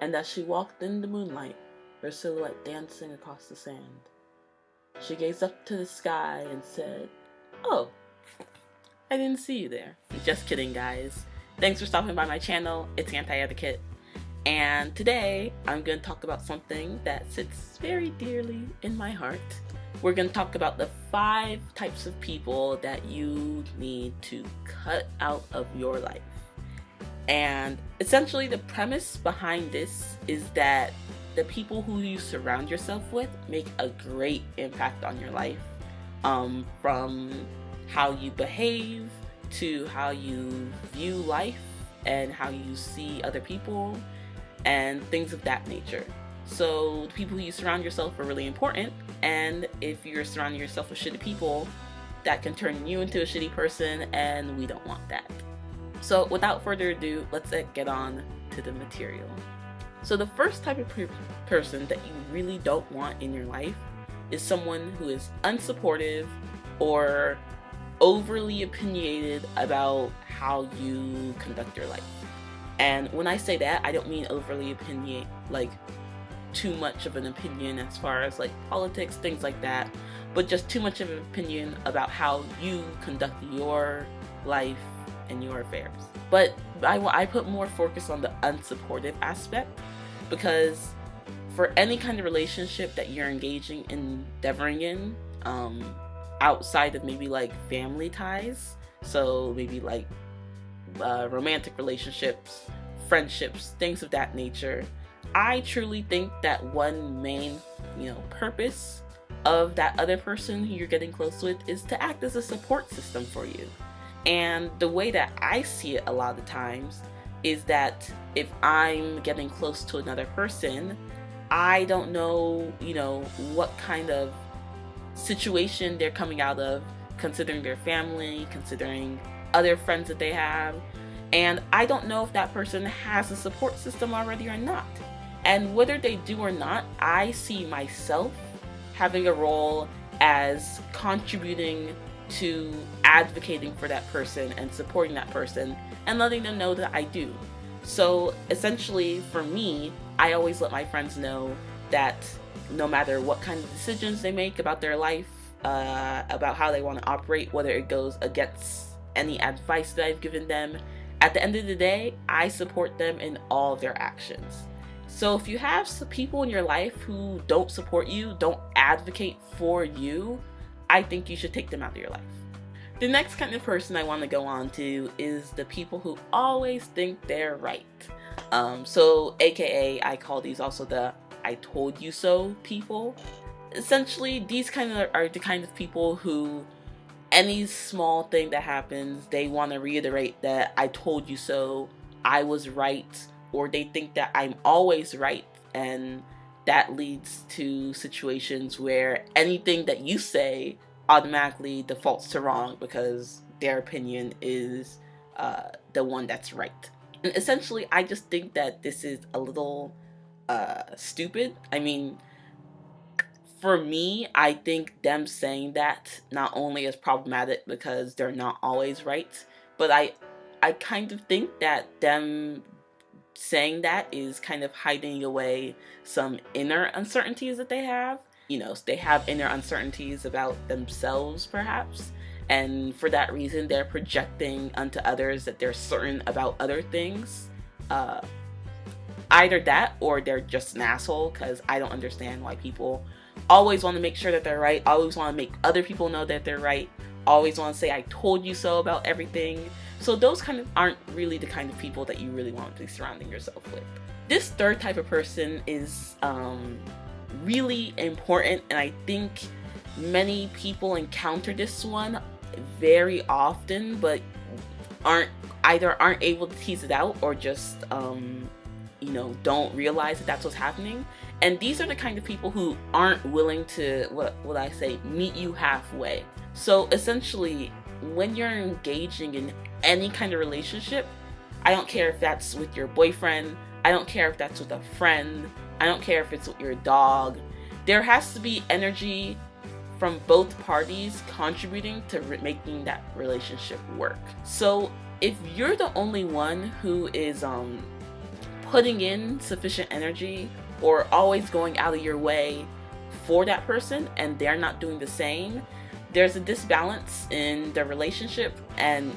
and as she walked in the moonlight, her silhouette dancing across the sand, she gazed up to the sky and said, "Oh, I didn't see you there." Just kidding, guys. Thanks for stopping by my channel. It's Anti-Etiquette. And today, I'm going to talk about something that sits very dearly in my heart. We're going to talk about the 5 types of people that you need to cut out of your life. And essentially, the premise behind this is that the people who you surround yourself with make a great impact on your life. From how you behave to how you view life and how you see other people and things of that nature. So the people who you surround yourself are really important, and if you're surrounding yourself with shitty people, that can turn you into a shitty person, and we don't want that. So without further ado, let's get on to the material. So the first type of person that you really don't want in your life is someone who is unsupportive or overly opinionated about how you conduct your life. And when I say that, I don't mean overly opinionated, like too much of an opinion as far as like politics, things like that, but just too much of an opinion about how you conduct your life and your affairs. But I put more focus on the unsupportive aspect, because for any kind of relationship that you're endeavoring in, outside of maybe like family ties, so maybe like romantic relationships, friendships, things of that nature, I truly think that one main, purpose of that other person who you're getting close with is to act as a support system for you. And the way that I see it a lot of times is that if I'm getting close to another person, I don't know, what kind of situation they're coming out of, considering their family, considering other friends that they have, and I don't know if that person has a support system already or not. And whether they do or not, I see myself having a role as contributing to advocating for that person and supporting that person and letting them know that I do. So essentially for me, I always let my friends know that no matter what kind of decisions they make about their life, about how they want to operate, whether it goes against any advice that I've given them, at the end of the day, I support them in all of their actions. So if you have some people in your life who don't support you, don't advocate for you, I think you should take them out of your life. The next kind of person I want to go on to is the people who always think they're right. So AKA, I call these also the "I told you so" people. Essentially, these are the kind of people who any small thing that happens, they want to reiterate that "I told you so," "I was right," or they think that I'm always right, and that leads to situations where anything that you say automatically defaults to wrong because their opinion is the one that's right. And essentially, I just think that this is a little stupid. I mean, for me, I think them saying that not only is problematic because they're not always right, but I kind of think that them saying that is kind of hiding away some inner uncertainties that they have. They have inner uncertainties about themselves, perhaps, and for that reason, they're projecting onto others that they're certain about other things. Either that, or they're just an asshole, because I don't understand why people always want to make sure that they're right, always want to make other people know that they're right, always want to say "I told you so" about everything. So those kind of aren't really the kind of people that you really want to be surrounding yourself with. This third type of person is really important, and I think many people encounter this one very often, but aren't able to tease it out, or just don't realize that that's what's happening. And these are the kind of people who aren't willing to, what I say, meet you halfway. So essentially, when you're engaging in any kind of relationship, I don't care if that's with your boyfriend, I don't care if that's with a friend, I don't care if it's with your dog, there has to be energy from both parties contributing to making that relationship work. So if you're the only one who is putting in sufficient energy or always going out of your way for that person and they're not doing the same, there's a disbalance in the relationship and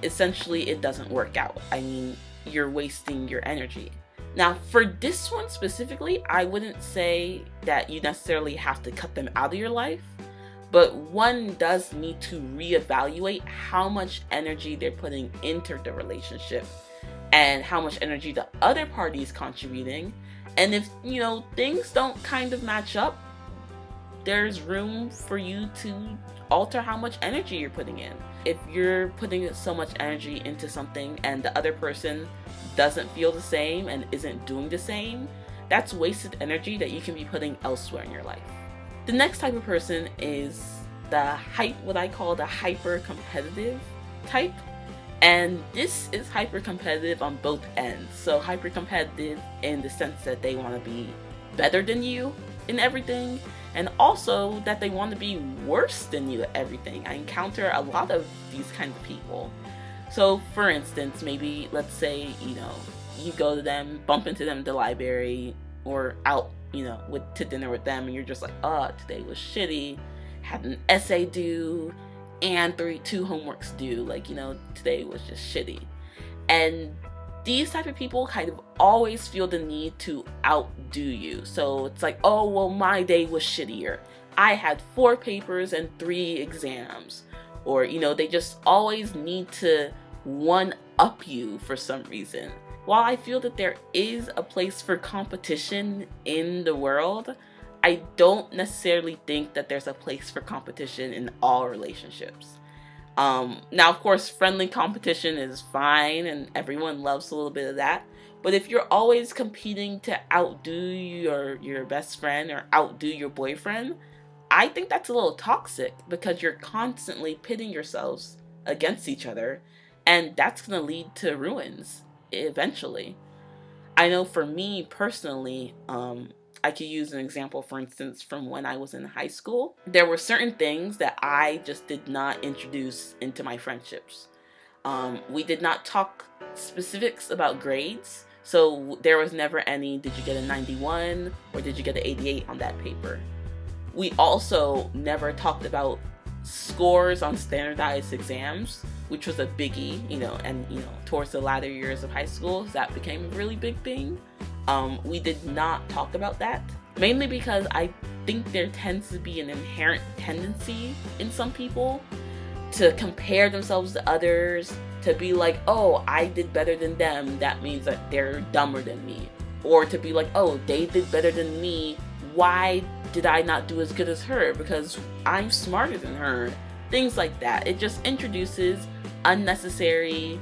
essentially it doesn't work out. I mean, you're wasting your energy. Now, for this one specifically, I wouldn't say that you necessarily have to cut them out of your life, but one does need to reevaluate how much energy they're putting into the relationship and how much energy the other party is contributing. And if, things don't kind of match up, there's room for you to alter how much energy you're putting in. If you're putting so much energy into something and the other person doesn't feel the same and isn't doing the same, that's wasted energy that you can be putting elsewhere in your life. The next type of person is what I call the hyper-competitive type. And this is hyper-competitive on both ends. So hyper-competitive in the sense that they want to be better than you in everything, and also that they want to be worse than you at everything. I encounter a lot of these kinds of people. So for instance, maybe let's say, you go to them, bump into them at the library or out, to dinner with them, and you're just like, oh, today was shitty, had an essay due and two homeworks due, today was just shitty. And these type of people kind of always feel the need to outdo you. So it's like, oh, well, my day was shittier. I had 4 papers and 3 exams. Or, they just always need to one-up you for some reason. While I feel that there is a place for competition in the world, I don't necessarily think that there's a place for competition in all relationships. Now, of course, friendly competition is fine and everyone loves a little bit of that. But if you're always competing to outdo your best friend or outdo your boyfriend, I think that's a little toxic because you're constantly pitting yourselves against each other, and that's going to lead to ruins eventually. I know for me personally, I could use an example, for instance, from when I was in high school. There were certain things that I just did not introduce into my friendships. We did not talk specifics about grades. So there was never any, did you get a 91 or did you get an 88 on that paper? We also never talked about scores on standardized exams, which was a biggie, and towards the latter years of high school, that became a really big thing. We did not talk about that, mainly because I think there tends to be an inherent tendency in some people to compare themselves to others, to be like, oh, I did better than them, that means that they're dumber than me. Or to be like, oh, they did better than me, why did I not do as good as her? Because I'm smarter than her. Things like that. It just introduces unnecessary,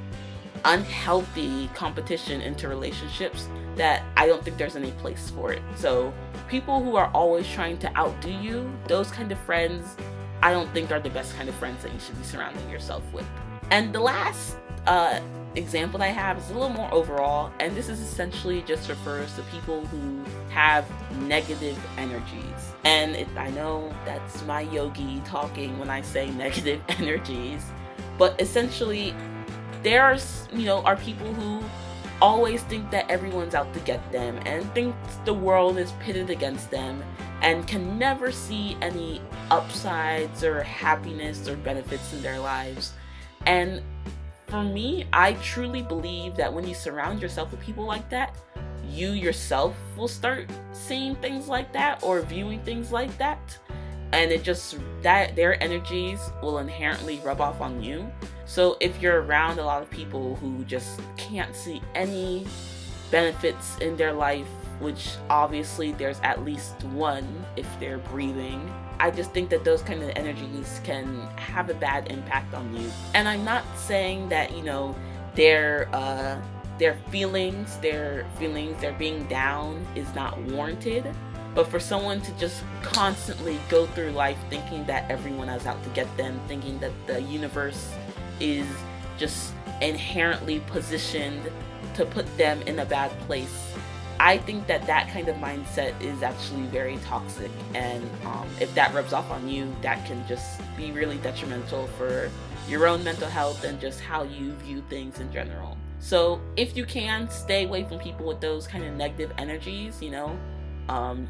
unhealthy competition into relationships that I don't think there's any place for it. So people who are always trying to outdo you, those kind of friends, I don't think are the best kind of friends that you should be surrounding yourself with. And the last example I have is a little more overall, and this is essentially just refers to people who have negative energies. And I know that's my yogi talking when I say negative energies, but essentially there are people who always think that everyone's out to get them and think the world is pitted against them and can never see any upsides or happiness or benefits in their lives. And for me, I truly believe that when you surround yourself with people like that, you yourself will start seeing things like that or viewing things like that. And their energies will inherently rub off on you. So if you're around a lot of people who just can't see any benefits in their life, which obviously there's at least one if they're breathing, I just think that those kind of energies can have a bad impact on you. And I'm not saying that, their feelings, they're being down is not warranted. But for someone to just constantly go through life thinking that everyone is out to get them, thinking that the universe is just inherently positioned to put them in a bad place, I think that kind of mindset is actually very toxic. And if that rubs off on you, that can just be really detrimental for your own mental health and just how you view things in general. So if you can, stay away from people with those kind of negative energies, you know.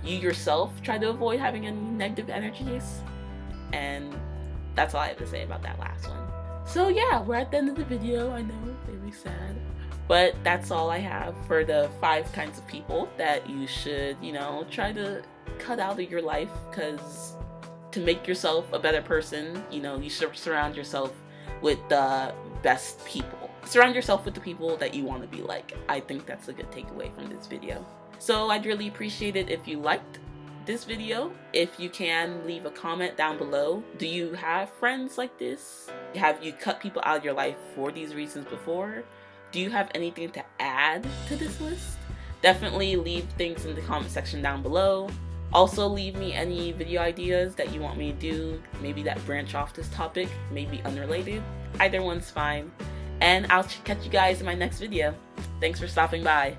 You yourself try to avoid having any negative energies. And that's all I have to say about that last one. So yeah, we're at the end of the video. I know, very sad. But that's all I have for the 5 kinds of people that you should, you know, try to cut out of your life, because to make yourself a better person, you know, you should surround yourself with the best people. Surround yourself with the people that you want to be like. I think that's a good takeaway from this video. So I'd really appreciate it if you liked this video. If you can, leave a comment down below. Do you have friends like this? Have you cut people out of your life for these reasons before? Do you have anything to add to this list? Definitely leave things in the comment section down below. Also, leave me any video ideas that you want me to do, maybe that branch off this topic, maybe unrelated. Either one's fine. And I'll catch you guys in my next video. Thanks for stopping by.